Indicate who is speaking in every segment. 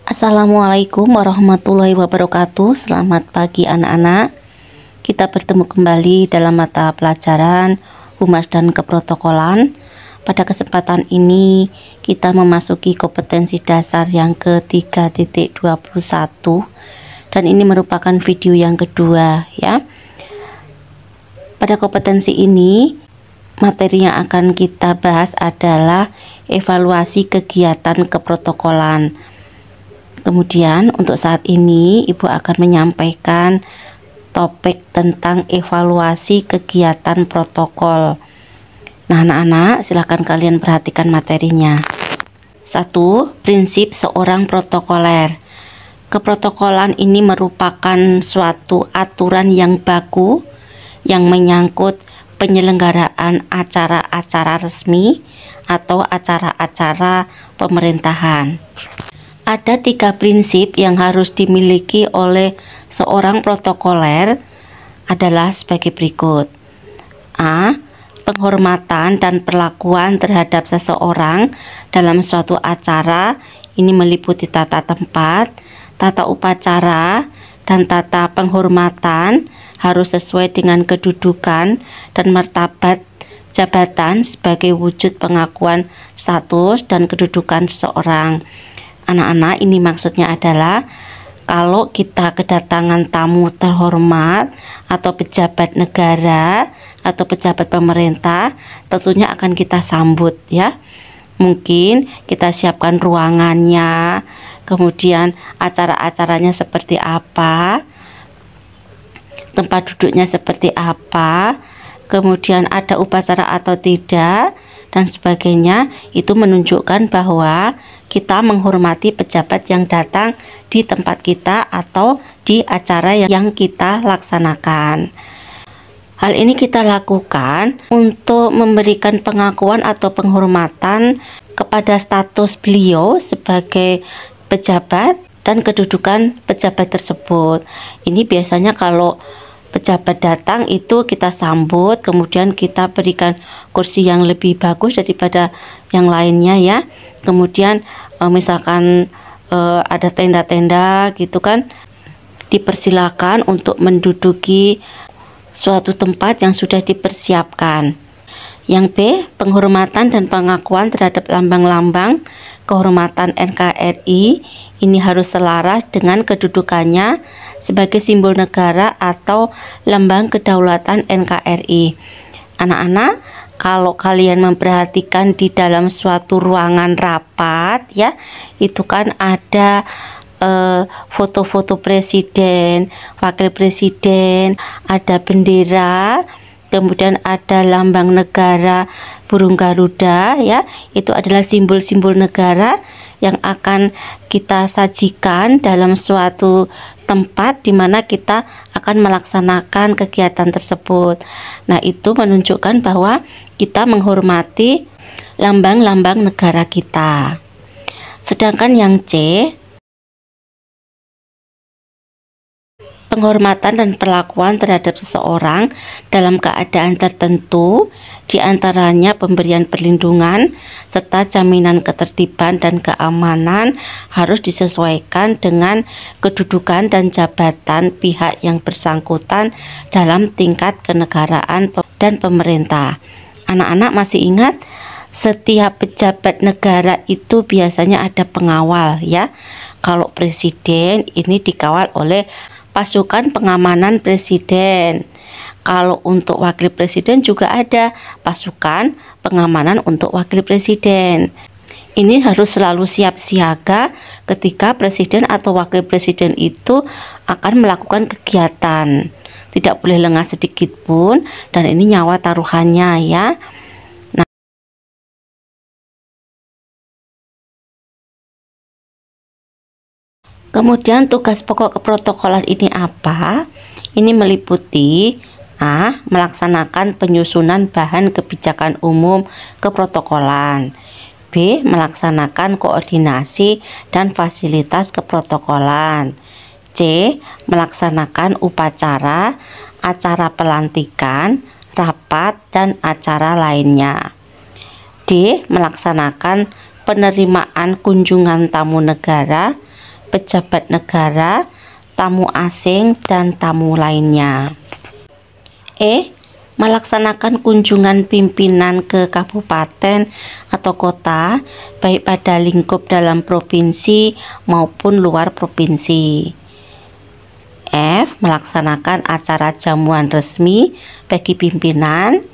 Speaker 1: Assalamualaikum warahmatullahi wabarakatuh. Selamat pagi anak-anak. Kita bertemu kembali dalam mata pelajaran Humas dan Keprotokolan. Pada kesempatan ini kita memasuki kompetensi dasar yang ke-3.21 dan ini merupakan video yang kedua ya. Pada kompetensi ini materi yang akan kita bahas adalah evaluasi kegiatan keprotokolan. Kemudian untuk saat ini Ibu akan menyampaikan topik tentang evaluasi kegiatan protokol. Nah anak-anak, silahkan kalian perhatikan materinya. 1. Prinsip seorang protokoler. Keprotokolan ini merupakan suatu aturan yang baku yang menyangkut penyelenggaraan acara-acara resmi atau acara-acara pemerintahan. Ada 3 prinsip yang harus dimiliki oleh seorang protokoler adalah sebagai berikut. A. Penghormatan dan perlakuan terhadap seseorang dalam suatu acara. Ini meliputi tata tempat, tata upacara, dan tata penghormatan harus sesuai dengan kedudukan dan martabat jabatan sebagai wujud pengakuan status dan kedudukan seseorang. Anak-anak, ini maksudnya adalah kalau kita kedatangan tamu terhormat atau pejabat negara atau pejabat pemerintah, tentunya akan kita sambut ya. Mungkin kita siapkan ruangannya, kemudian acara-acaranya seperti apa, tempat duduknya seperti apa, kemudian ada upacara atau tidak, dan sebagainya. Itu menunjukkan bahwa kita menghormati pejabat yang datang di tempat kita atau di acara yang kita laksanakan. Hal ini kita lakukan untuk memberikan pengakuan atau penghormatan kepada status beliau sebagai pejabat dan kedudukan pejabat tersebut. Ini biasanya kalau pejabat datang itu kita sambut, kemudian kita berikan kursi yang lebih bagus daripada yang lainnya ya. Kemudian misalkan ada tenda-tenda gitu kan, dipersilakan untuk menduduki suatu tempat yang sudah dipersiapkan. Yang B, penghormatan dan pengakuan terhadap lambang-lambang kehormatan NKRI. Ini harus selaras dengan kedudukannya sebagai simbol negara atau lambang kedaulatan NKRI. Anak-anak, kalau kalian memperhatikan di dalam suatu ruangan rapat ya, itu kan ada foto-foto presiden, wakil presiden, ada bendera, kemudian ada lambang negara burung Garuda ya. Itu adalah simbol-simbol negara yang akan kita sajikan dalam suatu tempat di mana kita akan melaksanakan kegiatan tersebut. Nah, itu menunjukkan bahwa kita menghormati lambang-lambang negara kita. Sedangkan yang C, penghormatan dan perlakuan terhadap seseorang dalam keadaan tertentu, diantaranya pemberian perlindungan serta jaminan ketertiban dan keamanan harus disesuaikan dengan kedudukan dan jabatan pihak yang bersangkutan dalam tingkat kenegaraan dan pemerintah. Anak-anak masih ingat, setiap pejabat negara itu biasanya ada pengawal ya. Kalau presiden ini dikawal oleh pasukan pengamanan presiden. Kalau untuk wakil presiden juga ada pasukan pengamanan untuk wakil presiden. Ini harus selalu siap siaga ketika presiden atau wakil presiden itu akan melakukan kegiatan. Tidak boleh lengah sedikit pun, dan ini nyawa taruhannya ya. Kemudian tugas pokok keprotokolan ini apa? Ini meliputi A. Melaksanakan penyusunan bahan kebijakan umum keprotokolan. B. Melaksanakan koordinasi dan fasilitas keprotokolan. C. Melaksanakan upacara, acara pelantikan, rapat, dan acara lainnya. D. Melaksanakan penerimaan kunjungan tamu negara, pejabat negara, tamu asing, dan tamu lainnya. Melaksanakan kunjungan pimpinan ke kabupaten atau kota, baik pada lingkup dalam provinsi maupun luar provinsi. Melaksanakan acara jamuan resmi bagi pimpinan.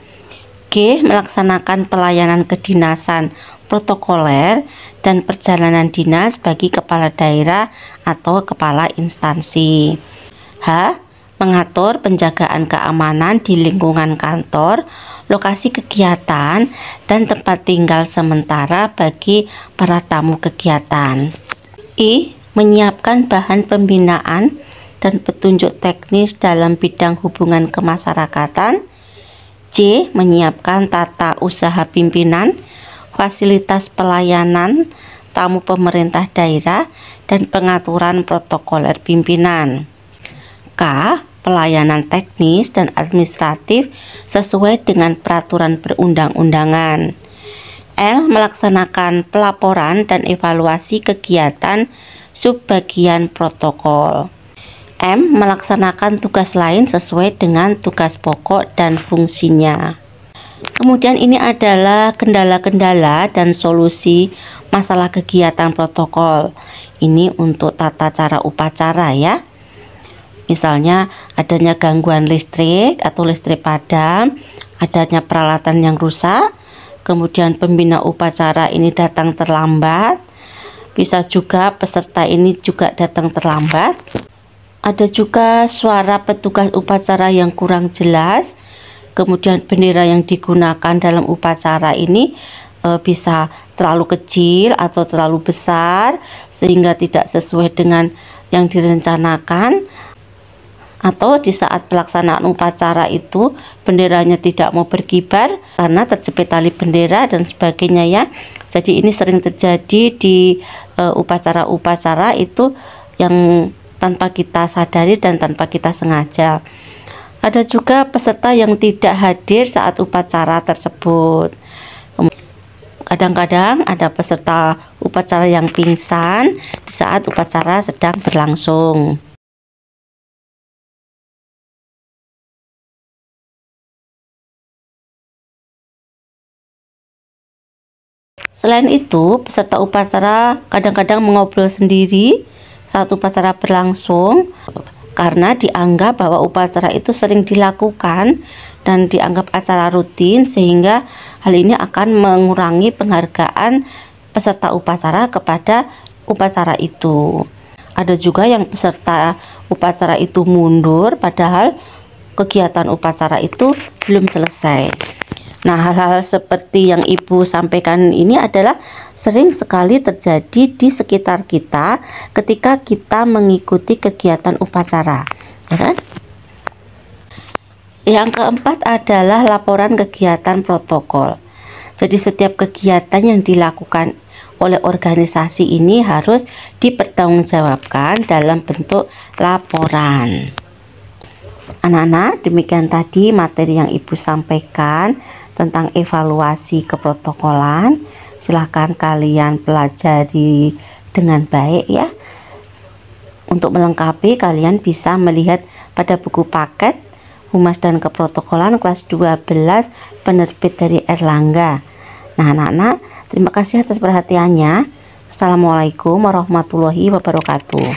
Speaker 1: Melaksanakan pelayanan kedinasan protokoler dan perjalanan dinas bagi kepala daerah atau kepala instansi. Mengatur penjagaan keamanan di lingkungan kantor, lokasi kegiatan, dan tempat tinggal sementara bagi para tamu kegiatan. Menyiapkan bahan pembinaan dan petunjuk teknis dalam bidang hubungan kemasyarakatan. Menyiapkan tata usaha pimpinan, fasilitas pelayanan tamu pemerintah daerah, dan pengaturan protokoler pimpinan. Pelayanan teknis dan administratif sesuai dengan peraturan perundang-undangan. Melaksanakan pelaporan dan evaluasi kegiatan subbagian protokol. Melaksanakan tugas lain sesuai dengan tugas pokok dan fungsinya. Kemudian ini adalah kendala-kendala dan solusi masalah kegiatan protokol. Ini untuk tata cara upacara ya. Misalnya adanya gangguan listrik atau listrik padam, adanya peralatan yang rusak, kemudian pembina upacara ini datang terlambat, bisa juga peserta ini juga datang terlambat. Ada juga suara petugas upacara yang kurang jelas, kemudian bendera yang digunakan dalam upacara ini bisa terlalu kecil atau terlalu besar sehingga tidak sesuai dengan yang direncanakan. Atau di saat pelaksanaan upacara itu benderanya tidak mau berkibar karena terjepit tali bendera dan sebagainya ya. Jadi ini sering terjadi di upacara-upacara itu yang tanpa kita sadari dan tanpa kita sengaja. Ada juga peserta yang tidak hadir saat upacara tersebut. Kadang-kadang ada peserta upacara yang pingsan di saat upacara sedang berlangsung. Selain itu, peserta upacara kadang-kadang mengobrol sendiri saat upacara berlangsung karena dianggap bahwa upacara itu sering dilakukan dan dianggap acara rutin, sehingga hal ini akan mengurangi penghargaan peserta upacara kepada upacara itu. Ada juga yang peserta upacara itu mundur padahal kegiatan upacara itu belum selesai. Nah, hal-hal seperti yang Ibu sampaikan ini adalah sering sekali terjadi di sekitar kita ketika kita mengikuti kegiatan upacara, ya kan? Yang keempat adalah laporan kegiatan protokol. Jadi setiap kegiatan yang dilakukan oleh organisasi ini harus dipertanggungjawabkan dalam bentuk laporan. Anak-anak, demikian tadi materi yang Ibu sampaikan tentang evaluasi keprotokolan. Silahkan kalian pelajari dengan baik ya. Untuk melengkapi, kalian bisa melihat pada buku paket Humas dan Keprotokolan kelas 12 penerbit dari Erlangga. Nah anak-anak, terima kasih atas perhatiannya. Assalamualaikum warahmatullahi wabarakatuh.